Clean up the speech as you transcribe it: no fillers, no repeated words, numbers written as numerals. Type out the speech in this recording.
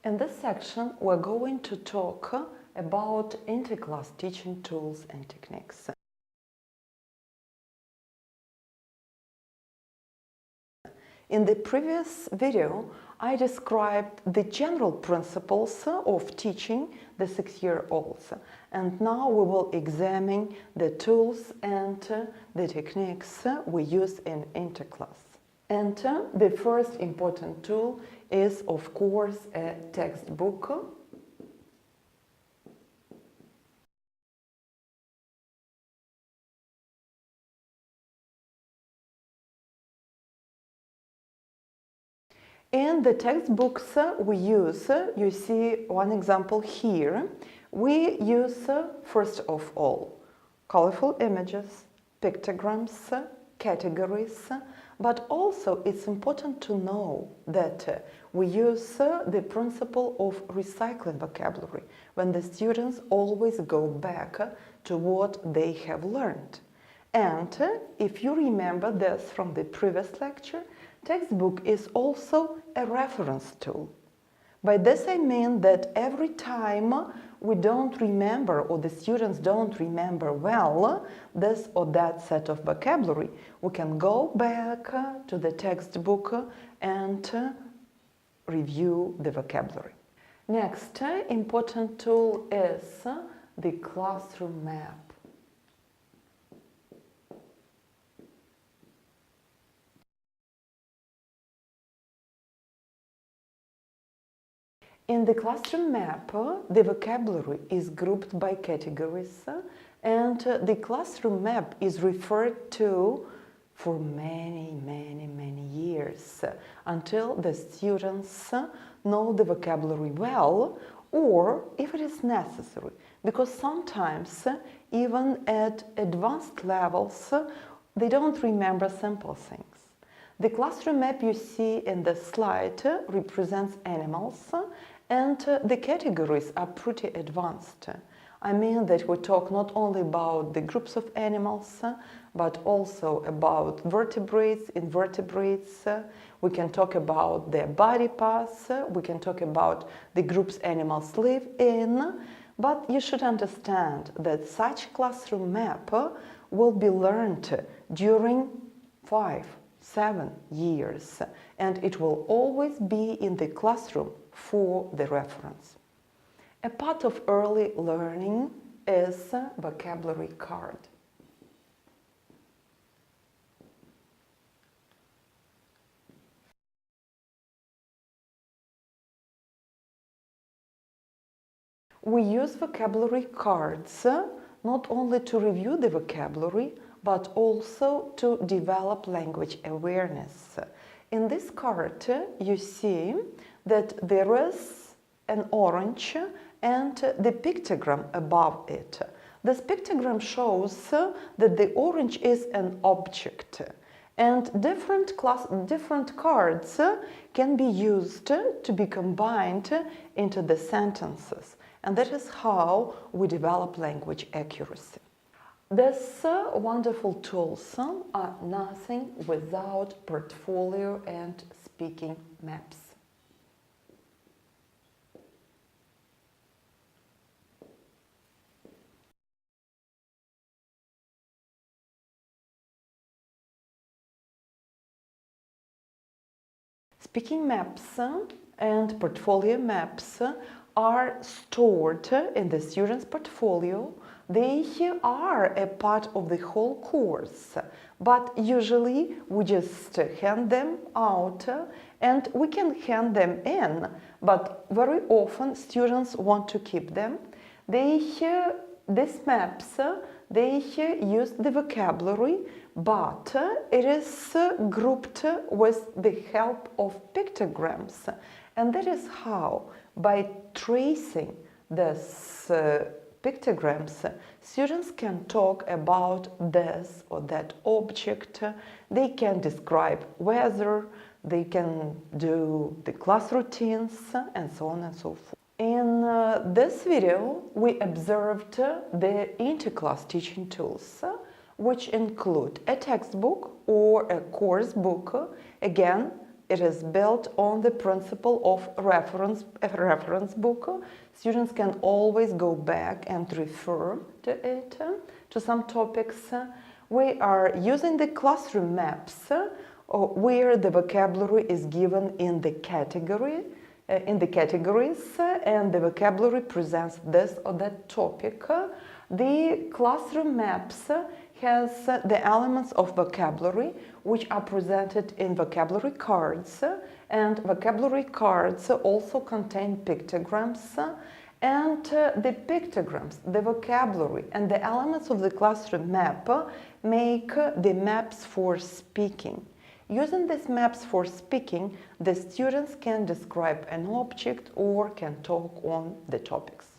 In this section, we're going to talk about interclass teaching tools and techniques. In the previous video, I described the general principles of teaching the 6-year-olds, and now we will examine the tools and the techniques we use in Interclass. And the first important tool is, of course, a textbook. In the textbooks we use, you see one example here, we use, first of all, colorful images, pictograms, categories, but also it's important to know that we use the principle of recycling vocabulary, when the students always go back to what they have learned. And if you remember this from the previous lecture, textbook is also a reference tool. By this I mean that every time we don't remember, or the students don't remember well this or that set of vocabulary, we can go back to the textbook and review the vocabulary. Next important tool is the classroom map. In the classroom map, the vocabulary is grouped by categories, and the classroom map is referred to for many years, until the students know the vocabulary well, or if it is necessary, because sometimes, even at advanced levels, they don't remember simple things. The classroom map you see in the slide represents animals, and the categories are pretty advanced. I mean that we talk not only about the groups of animals, but also about vertebrates, invertebrates. We can talk about their body parts, we can talk about the groups animals live in, but you should understand that such classroom map will be learned during 5-7 years, and it will always be in the classroom for the reference. A part of early learning is a vocabulary card. We use vocabulary cards not only to review the vocabulary, but also to develop language awareness. In this card, you see that there is an orange and the pictogram above it. This pictogram shows that the orange is an object, and different cards can be used to be combined into the sentences, and that is how we develop language accuracy. These wonderful tools are nothing without portfolio and speaking maps. Speaking maps and portfolio maps are stored in the student's portfolio. They are a part of the whole course, but usually we just hand them out, and we can hand them in, but very often students want to keep them. These maps, they use the vocabulary, but it is grouped with the help of pictograms, and that is how, by tracing this pictograms, students can talk about this or that object, they can describe weather, they can do the class routines, and so on and so forth. In this video, we observed the interclass teaching tools, which include a textbook or a course book, again, It is built on the principle of a reference book. Students can always go back and refer to it, to some topics. We are using the classroom maps where the vocabulary is given in the categories, and the vocabulary presents this or that topic. The classroom maps has the elements of vocabulary which are presented in vocabulary cards, and vocabulary cards also contain pictograms, and the pictograms, the vocabulary and the elements of the classroom map make the maps for speaking. Using these maps for speaking, the students can describe an object or can talk on the topics.